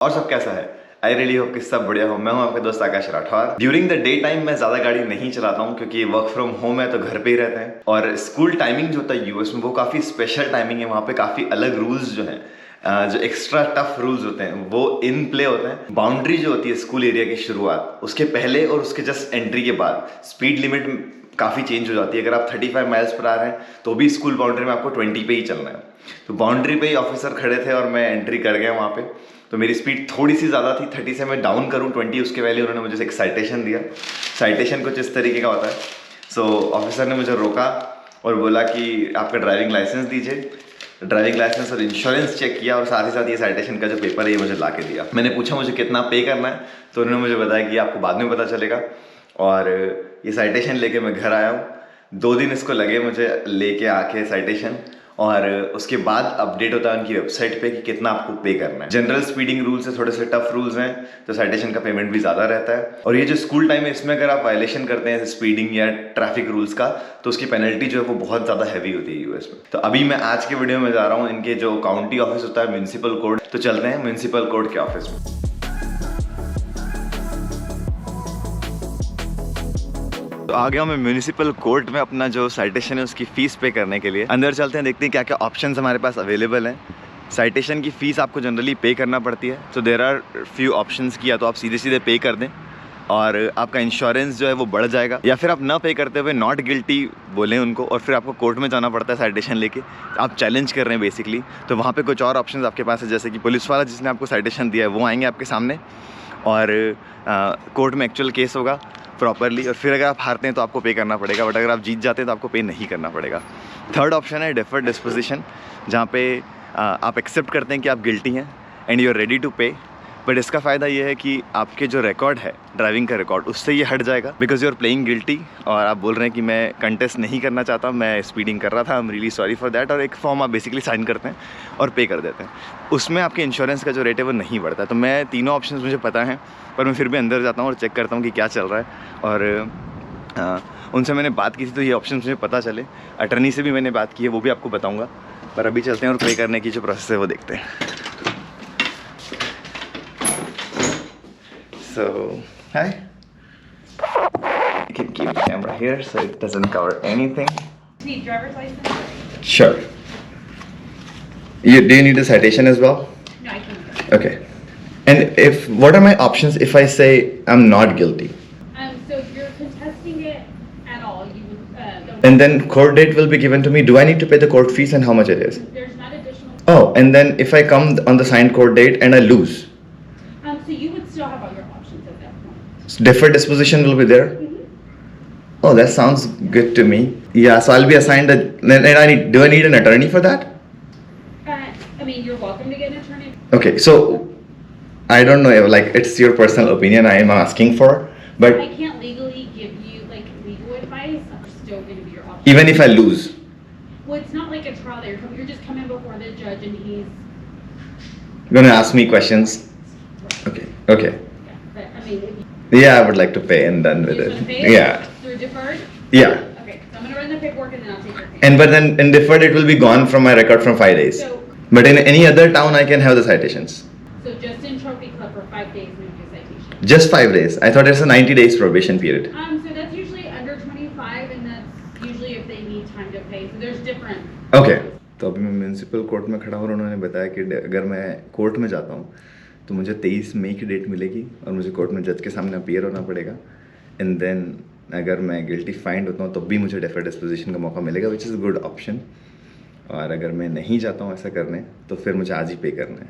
और सब कैसा है? आई रियली होप कि सब बढ़िया हो। मैं हूं आपका दोस्त Akash Rathore. During the day time मैं ज्यादा गाड़ी नहीं चलाता हूं क्योंकि वर्क फ्रॉम होम है तो घर पे ही रहते हैं। और स्कूल टाइमिंग जो होता है यूएस में वो काफी स्पेशल टाइमिंग है। वहां पे काफी अलग रूल्स जो हैं, जो एक्स्ट्रा टफ रूल्स होते हैं वो इन प्ले होते हैं। बाउंड्री जो होती है स्कूल एरिया की शुरुआत, उसके पहले और उसके जस्ट एंट्री के बाद स्पीड लिमिट काफ़ी चेंज हो जाती है। अगर आप 35 माइल्स पर आ रहे हैं तो भी स्कूल बाउंड्री में आपको 20 पे ही चलना है। तो बाउंड्री पे ही ऑफिसर खड़े थे और मैं एंट्री कर गया वहाँ पे। तो मेरी स्पीड थोड़ी सी ज़्यादा थी, 30 से मैं डाउन करूँ 20 उसके वैल्यू। उन्होंने मुझे एक साइटेशन दिया। साइटेशन कुछ इस तरीके का होता है। सो ऑफिसर ने मुझे रोका और बोला कि आपका ड्राइविंग लाइसेंस दीजिए। ड्राइविंग लाइसेंस और इंश्योरेंस चेक किया और साथ ही साथ ये साइटेशन का जो पेपर है ये मुझे ला के दिया। मैंने पूछा मुझे कितना पे करना है, तो उन्होंने मुझे बताया कि आपको बाद में पता चलेगा। और ये साइटेशन लेके मैं घर आया हूँ। 2 दिन इसको लगे मुझे लेके आके साइटेशन, और उसके बाद अपडेट होता है उनकी वेबसाइट पे कि कितना आपको पे करना है। जनरल स्पीडिंग रूल्स है, थोड़े से टफ रूल्स हैं, तो साइटेशन का पेमेंट भी ज़्यादा रहता है। और ये जो स्कूल टाइम है इसमें अगर आप वायलेशन करते हैं स्पीडिंग या ट्रैफिक रूल्स का, तो उसकी पेनल्टी जो है वो बहुत ज़्यादा हैवी होती है यूएस में। तो अभी मैं आज के वीडियो में जा रहा हूँ इनके जो काउंटी ऑफिस होता है, म्यूनिसिपल कोर्ट। तो चलते हैं म्यूनिसिपल कोर्ट के ऑफिस में। तो आ गया मैं म्यूनिसिपल कोर्ट में अपना जो साइटेशन है उसकी फ़ीस पे करने के लिए। अंदर चलते हैं, देखते हैं क्या क्या ऑप्शंस हमारे पास अवेलेबल हैं। साइटेशन की फ़ीस आपको जनरली पे करना पड़ती है। तो देयर आर फ्यू ऑप्शंस की, या तो आप सीधे सीधे पे कर दें और आपका इंश्योरेंस जो है वो बढ़ जाएगा, या फिर आप ना पे करते हुए नॉट गिल्टी बोलें उनको और फिर आपको कोर्ट में जाना पड़ता है साइटेशन लेके। आप चैलेंज कर रहे हैं बेसिकली। तो वहाँ पे कुछ और ऑप्शंस आपके पास है, जैसे कि पुलिस वाला जिसने आपको साइटेशन दिया है वो आएंगे आपके सामने और कोर्ट में एक्चुअल केस होगा प्रॉपरली, और फिर अगर आप हारते हैं तो आपको पे करना पड़ेगा, बट अगर आप जीत जाते हैं तो आपको पे नहीं करना पड़ेगा। थर्ड ऑप्शन है डेफर्ड डिस्पोजिशन, जहाँ पे आप एक्सेप्ट करते हैं कि आप गिल्टी हैं and you are ready to pay. But इसका फ़ायदा ये है कि आपके जो रिकॉर्ड है ड्राइविंग का रिकॉर्ड, उससे ये हट जाएगा because you are playing guilty, और आप बोल रहे हैं कि मैं कंटेस्ट नहीं करना चाहता, मैं स्पीडिंग कर रहा था, I am really sorry for that. और एक फॉर्म आप बेसिकली साइन करते हैं और पे कर देते हैं। उसमें आपके इंश्योरेंस का जो रेट है वो नहीं बढ़ता। तो मैं तीनों ऑप्शन मुझे पता है, पर मैं फिर भी अंदर जाता हूँ और चेक करता हूँ कि क्या चल रहा है। और उनसे मैंने बात की थी तो ये ऑप्शन मुझे पता चले। अटर्नी से भी मैंने बात की है, वो भी आपको बताऊँगा। पर अभी चलते हैं और पे करने की जो प्रोसेस है वो देखते हैं। So, hi. You can keep the camera here so it doesn't cover anything. Need driver's license? Sure. Do you need a citation as well? No, I can. Okay. And what are my options if I say I'm not guilty? So if you're contesting it at all, you would. And then court date will be given to me. Do I need to pay the court fees and how much it is? There's not additional. Oh, and then if I come on the signed court date and I lose, So you would still have all your options at that point. deferred disposition will be there. Oh, that sounds good to me. Yeah, so I'll be assigned do I need an attorney for that? I mean, you're welcome to get an attorney. Okay, so I don't know if like it's your personal opinion I am asking for, but I can't legally give you like legal advice. I'm still going to be your option. even if I lose, Well, it's not like a trial that you're just coming before the judge and he's. gonna ask me questions. Okay. Yeah, but I mean, if Yeah, I would like to pay and done with you it. just want to pay it Yeah. through deferred. Yeah. Okay, so I'm going to run the paperwork and then I'll take your payment. And but then in deferred it will be gone from my record from 5 days. So, But in any other town I can have the citations. so just in Trophy Club for 5 days, maybe a citation. Just 5 days. I thought it's a 90 days probation period. So that's usually under 25, and that's usually if they need time to pay. So there's different. Okay. तो अभी मैं municipal court में खड़ा हूँ और उन्होंने बताया कि अगर मैं कोर्ट में जाता हूँ तो मुझे 23 मई की डेट मिलेगी और मुझे कोर्ट में जज के सामने अपीयर होना पड़ेगा। एंड देन अगर मैं गिल्टी फाइंड होता हूँ तब भी मुझे डेफर्ड डिस्पोजिशन का मौका मिलेगा, which is a good option. और अगर मैं नहीं जाता हूँ ऐसा करने तो फिर मुझे आज ही पे करना है।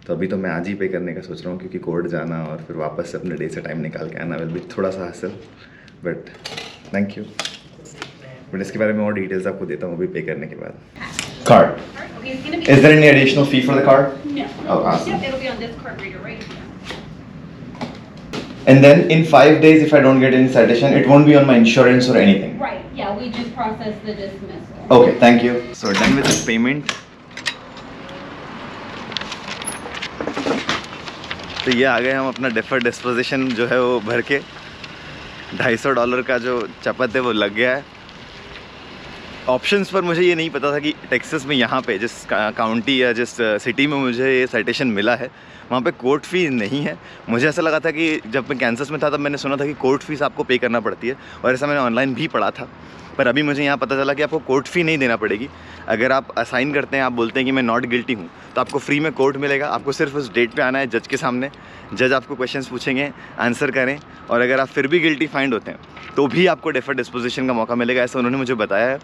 तो अभी तो मैं आज ही पे करने का सोच रहा हूँ, क्योंकि कोर्ट जाना और फिर वापस से अपने डे से टाइम निकाल के आना विल भी थोड़ा सा हासिल। But thank you. बट इसके बारे में और डिटेल्स आपको देता हूँ अभी पे करने के बाद। Card. Okay, it's gonna be. Is there any additional fee for the card? No. Oh, awesome. Yep, it'll be on this card reader right here. And then in 5 days, if I don't get any citation, it won't be on my insurance or anything. Right. Yeah, we just process the dismissal. Okay, thank you. So done with the payment. तो ये आ गए हम अपना deferred disposition जो है वो भर के। $250 का जो चपत है वो लग गया है। ऑप्शंस पर मुझे ये नहीं पता था कि टेक्सास में यहाँ पे जिस काउंटी या जिस सिटी में मुझे ये साइटेशन मिला है वहाँ पे कोर्ट फ़ी नहीं है। मुझे ऐसा लगा था कि जब मैं कैंसस में था तब मैंने सुना था कि कोर्ट फ़ीस आपको पे करना पड़ती है, और ऐसा मैंने ऑनलाइन भी पढ़ा था। पर अभी मुझे यहाँ पता चला कि आपको कोर्ट फ़ी नहीं देना पड़ेगी। अगर आप असाइन करते हैं, आप बोलते हैं कि मैं नॉट गिल्टी हूँ, तो आपको फ्री में कोर्ट मिलेगा। आपको सिर्फ उस डेट पे आना है जज के सामने, जज आपको क्वेश्चंस पूछेंगे, आंसर करें, और अगर आप फिर भी गिल्टी फाइंड होते हैं तो भी आपको डेफर्ड डिस्पोजिशन का मौका मिलेगा, ऐसा उन्होंने मुझे बताया है।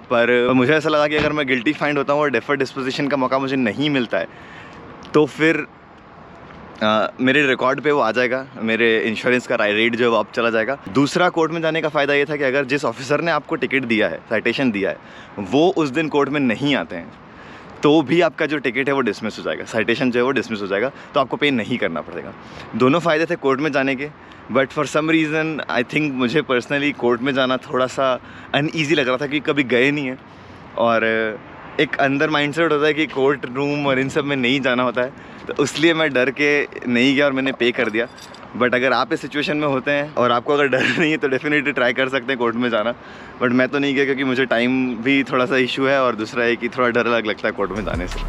पर मुझे ऐसा लगा कि अगर मैं गिल्टी फाइंड होता हूँ और डेफर्ड डिस्पोजिशन का मौका मुझे नहीं मिलता है तो फिर मेरे रिकॉर्ड पे वो आ जाएगा, मेरे इंश्योरेंस का रेट जो है वो अब चला जाएगा। दूसरा कोर्ट में जाने का फ़ायदा ये था कि अगर जिस ऑफिसर ने आपको टिकट दिया है, साइटेशन दिया है, वो उस दिन कोर्ट में नहीं आते हैं तो भी आपका जो टिकट है वो डिसमिस हो जाएगा, साइटेशन जो है वो डिसमिस हो जाएगा, तो आपको पे नहीं करना पड़ेगा। दोनों फ़ायदे थे कोर्ट में जाने के, but for some reason I think मुझे पर्सनली कोर्ट में जाना थोड़ा सा अनईज़ी लग रहा था, क्योंकि कभी गए नहीं है और एक अंदर माइंडसेट होता है कि कोर्ट रूम और इन सब में नहीं जाना होता है, तो इसलिए मैं डर के नहीं गया और मैंने पे कर दिया। बट अगर आप इस सिचुएशन में होते हैं और आपको अगर डर नहीं है तो डेफिनेटली ट्राई कर सकते हैं कोर्ट में जाना। बट मैं तो नहीं गया क्योंकि मुझे टाइम भी थोड़ा सा इशू है, और दूसरा है कि थोड़ा डर लगता है कोर्ट में जाने से।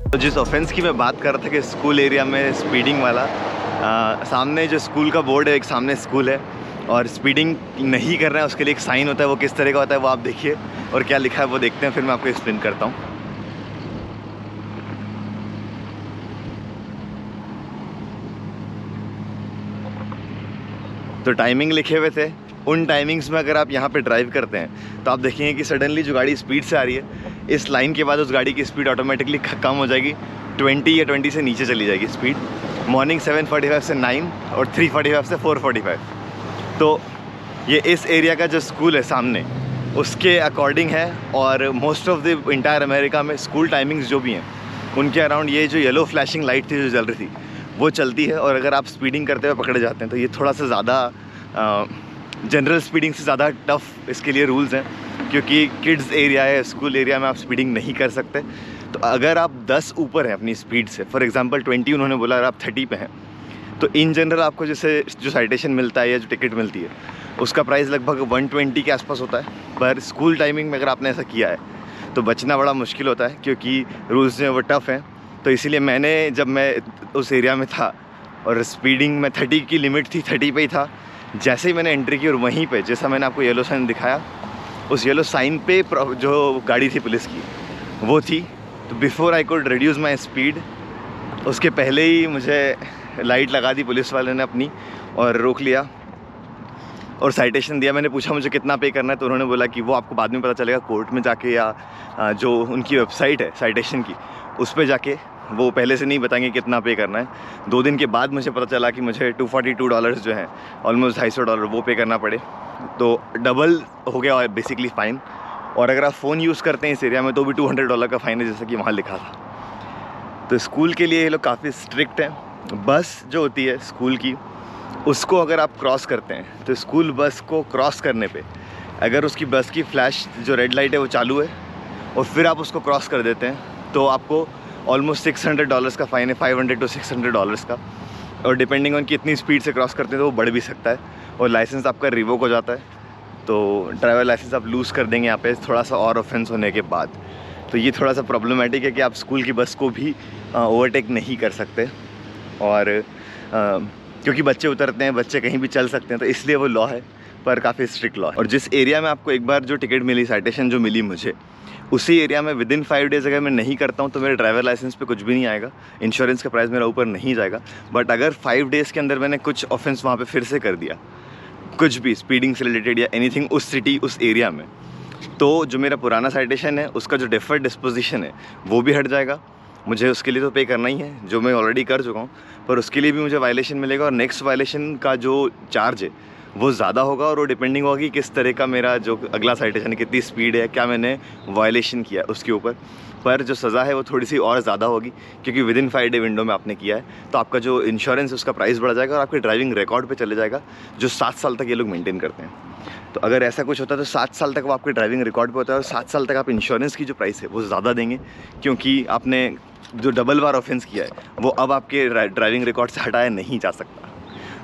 तो जिस ऑफेंस की मैं बात कर रहा था कि स्कूल एरिया में स्पीडिंग वाला, सामने जो स्कूल का बोर्ड है, एक सामने स्कूल है और स्पीडिंग नहीं कर रहा है उसके लिए एक साइन होता है, वो किस तरह का होता है वो आप देखिए, और क्या लिखा है वो देखते हैं, फिर मैं आपको एक्सप्लेन करता हूँ। तो टाइमिंग लिखे हुए थे, उन टाइमिंग्स में अगर आप यहाँ पे ड्राइव करते हैं तो आप देखेंगे कि सडनली जो गाड़ी स्पीड से आ रही है, इस लाइन के बाद उस गाड़ी की स्पीड ऑटोमेटिकली कम हो जाएगी, 20 या 20 से नीचे चली जाएगी स्पीड। मॉर्निंग 7:45 से 9 और 3:45 से 4:45। तो ये इस एरिया का जो स्कूल है सामने उसके अकॉर्डिंग है, और most of the entire America में स्कूल टाइमिंग्स जो भी हैं उनके अराउंड ये जो येलो फ्लैशिंग लाइट थी जो जल रही थी वो चलती है। और अगर आप स्पीडिंग करते हुए पकड़े जाते हैं तो ये थोड़ा सा ज़्यादा जनरल स्पीडिंग से ज़्यादा टफ इसके लिए रूल्स हैं, क्योंकि किड्स एरिया है, स्कूल एरिया में आप स्पीडिंग नहीं कर सकते। तो अगर आप 10 ऊपर हैं अपनी स्पीड से, फॉर एग्जांपल 20 उन्होंने बोला, अगर आप 30 पे हैं तो इन जनरल आपको जैसे जो साइटेशन मिलता है या जो टिकट मिलती है उसका प्राइस लगभग 120 के आसपास होता है। पर स्कूल टाइमिंग में अगर आपने ऐसा किया है तो बचना बड़ा मुश्किल होता है, क्योंकि रूल्स जो हैं वो टफ़ हैं। तो इसीलिए मैंने, जब मैं उस एरिया में था और स्पीडिंग में 30 की लिमिट थी, 30 पे ही था, जैसे ही मैंने एंट्री की और वहीं पे जैसा मैंने आपको येलो साइन दिखाया, उस येलो साइन पे जो गाड़ी थी पुलिस की वो थी। तो before I could reduce my speed, उसके पहले ही मुझे लाइट लगा दी पुलिस वाले ने अपनी और रोक लिया और साइटेशन दिया। मैंने पूछा मुझे कितना पे करना है, तो उन्होंने बोला कि वो आपको बाद में पता चलेगा कोर्ट में जाके, या जो उनकी वेबसाइट है साइटेशन की उस पर जाके, वो पहले से नहीं बताएंगे कितना पे करना है। 2 दिन के बाद मुझे पता चला कि मुझे $242 जो है, ऑलमोस्ट $250 वो पे करना पड़े, तो डबल हो गया बेसिकली फ़ाइन। और अगर आप फ़ोन यूज़ करते हैं इस एरिया में तो भी $200 का फ़ाइन है, जैसा कि वहाँ लिखा था। तो स्कूल के लिए ये लोग काफ़ी स्ट्रिक्ट हैं। बस जो होती है स्कूल की, उसको अगर आप क्रॉस करते हैं तो स्कूल बस को क्रॉस करने पे अगर उसकी बस की फ्लैश जो रेड लाइट है वो चालू है और फिर आप उसको क्रॉस कर देते हैं तो आपको ऑलमोस्ट $600 का फ़ाइन है, $500 to $600 का। और डिपेंडिंग ऑन कितनी स्पीड से क्रॉस करते हैं तो वो बढ़ भी सकता है, और लाइसेंस आपका रिवोक हो जाता है। तो ड्राइवर लाइसेंस आप लूज़ कर देंगे यहाँ पे थोड़ा सा और ऑफेंस होने के बाद। तो ये थोड़ा सा प्रॉब्लमेटिक है कि आप स्कूल की बस को भी ओवरटेक नहीं कर सकते, और क्योंकि बच्चे उतरते हैं, बच्चे कहीं भी चल सकते हैं, तो इसलिए वो लॉ है, पर काफ़ी स्ट्रिक्ट लॉ है। और जिस एरिया में आपको एक बार जो टिकट मिली, साइटेशन जो मिली मुझे, उसी एरिया में विदिन 5 डेज़ अगर मैं नहीं करता हूँ तो मेरे ड्राइवर लाइसेंस पे कुछ भी नहीं आएगा, इंश्योरेंस का प्राइस मेरा ऊपर नहीं जाएगा। बट अगर 5 डेज़ के अंदर मैंने कुछ ऑफेंस वहाँ पे फिर से कर दिया, कुछ भी स्पीडिंग से रिलेटेड या एनीथिंग उस सिटी, उस एरिया में, तो जो मेरा पुराना साइटेशन है उसका जो डेफर्ड डिस्पोजिशन है वो भी हट जाएगा। मुझे उसके लिए तो पे करना ही है, जो मैं ऑलरेडी कर चुका हूँ, पर उसके लिए भी मुझे वायलेशन मिलेगा, और नेक्स्ट वायलेशन का जो चार्ज है वो ज़्यादा होगा, और वो डिपेंडिंग होगी किस तरह का मेरा जो अगला साइटेशन है, कितनी स्पीड है, क्या मैंने वायलेशन किया उसके ऊपर। पर जो सज़ा है वो थोड़ी सी और ज़्यादा होगी, क्योंकि विदिन 5 डे विंडो में आपने किया है, तो आपका जो इंश्योरेंस है उसका प्राइस बढ़ जाएगा और आपके ड्राइविंग रिकॉर्ड पे चले जाएगा, जो 7 साल तक ये लोग मेंटेन करते हैं। तो अगर ऐसा कुछ होता है तो 7 साल तक वो आपके ड्राइविंग रिकॉर्ड पे होता है, और 7 साल तक आप इंश्योरेंस की जो प्राइस है वो ज़्यादा देंगे, क्योंकि आपने जो डबल बार ऑफेंस किया है वो अब आपके ड्राइविंग रिकॉर्ड से हटाया नहीं जा सकता।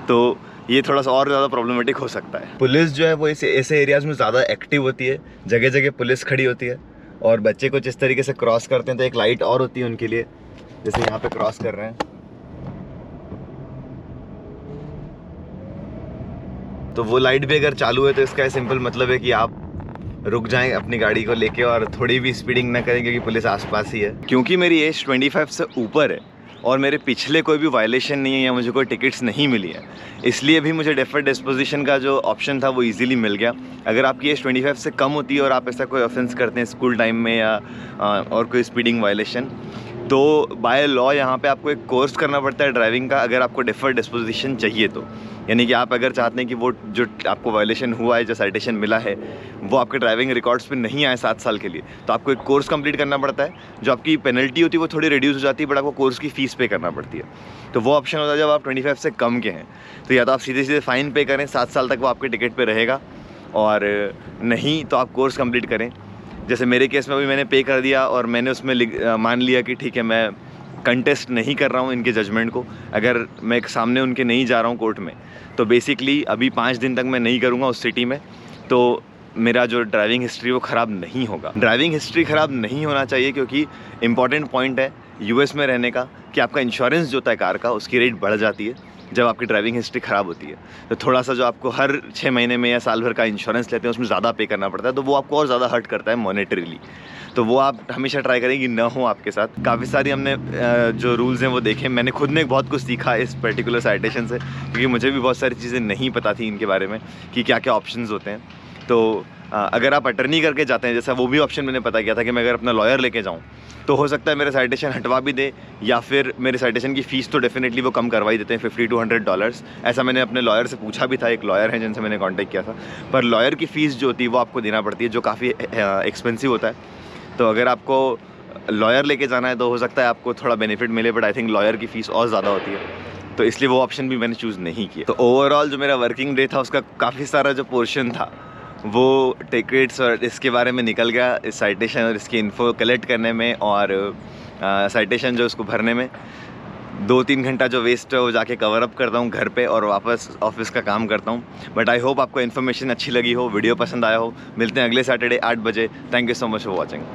तो ये थोड़ा सा और ज़्यादा प्रॉब्लमेटिक हो सकता है। पुलिस जो है वो ऐसे एरियाज़ में ज़्यादा एक्टिव होती है, जगह जगह पुलिस खड़ी होती है, और बच्चे को जिस तरीके से क्रॉस करते हैं तो एक लाइट और होती है उनके लिए, जैसे यहाँ पे क्रॉस कर रहे हैं तो वो लाइट भी अगर चालू है तो इसका सिंपल मतलब है कि आप रुक जाएं अपनी गाड़ी को लेके और थोड़ी भी स्पीडिंग ना करें, क्योंकि पुलिस आसपास ही है। क्योंकि मेरी एज 25 से ऊपर है और मेरे पिछले कोई भी वायलेशन नहीं है या मुझे कोई टिकट्स नहीं मिली है, इसलिए भी मुझे डेफर्ड डिस्पोजिशन का जो ऑप्शन था वो इजीली मिल गया। अगर आपकी एज 25 से कम होती है और आप ऐसा कोई ऑफेंस करते हैं स्कूल टाइम में या और कोई स्पीडिंग वायलेशन, तो बाय लॉ यहाँ पे आपको एक कोर्स करना पड़ता है ड्राइविंग का, अगर आपको डेफर्ड डिस्पोजिशन चाहिए तो। यानी कि आप अगर चाहते हैं कि वो जो आपको वायलेशन हुआ है, जो साइटेशन मिला है, वो आपके ड्राइविंग रिकॉर्ड्स पे नहीं आए 7 साल के लिए, तो आपको एक कोर्स कंप्लीट करना पड़ता है। जो आपकी पेनल्टी होती है वो थोड़ी रिड्यूस हो जाती है, बट आपको कोर्स की फ़ीस पे करना पड़ती है। तो वो ऑप्शन होता है जब आप 25 से कम के हैं, तो या तो आप सीधे सीधे फ़ाइन पे करें, 7 साल तक वो आपके टिकट पे रहेगा, और नहीं तो आप कोर्स कंप्लीट करें। जैसे मेरे केस में अभी मैंने पे कर दिया और मैंने उसमें मान लिया कि ठीक है मैं कंटेस्ट नहीं कर रहा हूँ इनके जजमेंट को, अगर मैं सामने उनके नहीं जा रहा हूँ कोर्ट में, तो बेसिकली अभी 5 दिन तक मैं नहीं करूँगा उस सिटी में, तो मेरा जो ड्राइविंग हिस्ट्री वो ख़राब नहीं होगा। ड्राइविंग हिस्ट्री ख़राब नहीं होना चाहिए, क्योंकि इंपॉर्टेंट पॉइंट है यूएस में रहने का कि आपका इंश्योरेंस जो होता है कार का, उसकी रेट बढ़ जाती है जब आपकी ड्राइविंग हिस्ट्री ख़राब होती है। तो थोड़ा सा जो आपको हर 6 महीने में या साल भर का इंश्योरेंस लेते हैं उसमें ज़्यादा पे करना पड़ता है, तो वो आपको और ज़्यादा हर्ट करता है मॉनेटरीली। तो वो आप हमेशा ट्राई करें कि ना हो आपके साथ। काफ़ी सारी हमने जो रूल्स हैं वो देखे, मैंने खुद ने बहुत कुछ सीखा इस पर्टिकुलर साइटेशन से, क्योंकि मुझे भी बहुत सारी चीज़ें नहीं पता थी इनके बारे में कि क्या क्या ऑप्शंस होते हैं। तो अगर आप अटर्नी करके जाते हैं, जैसा वो भी ऑप्शन मैंने पता किया था कि मैं अगर अपना लॉयर लेके जाऊँ तो हो सकता है मेरे साइटेशन हटवा भी दे, या फिर मेरे साइटेशन की फ़ीस तो डेफिनेटली वो कम करवा ही देते हैं, $50 to $100। ऐसा मैंने अपने लॉयर से पूछा भी था, एक लॉयर है जिनसे मैंने कांटेक्ट किया था, पर लॉयर की फ़ीस जो होती है वो आपको देना पड़ती है, जो काफ़ी एक्सपेंसिव होता है। तो अगर आपको लॉयर लेके जाना है तो हो सकता है आपको थोड़ा बेनिफिट मिले, बट आई थिंक लॉयर की फ़ीस और ज़्यादा होती है, तो इसलिए वो ऑप्शन भी मैंने चूज़ नहीं किया। तो ओवरऑल जो मेरा वर्किंग डे था उसका काफ़ी सारा जो पोर्शन था वो टिकट्स और इसके बारे में निकल गया, इस साइटेशन और इसकी इन्फो कलेक्ट करने में, और साइटेशन जो उसको भरने में 2-3 घंटा जो वेस्ट है वो जाके कवर अप करता हूँ घर पे और वापस ऑफिस का काम करता हूँ। बट आई होप आपको इन्फॉर्मेशन अच्छी लगी हो, वीडियो पसंद आया हो। मिलते हैं अगले सैटरडे 8 बजे। Thank you so much for watching.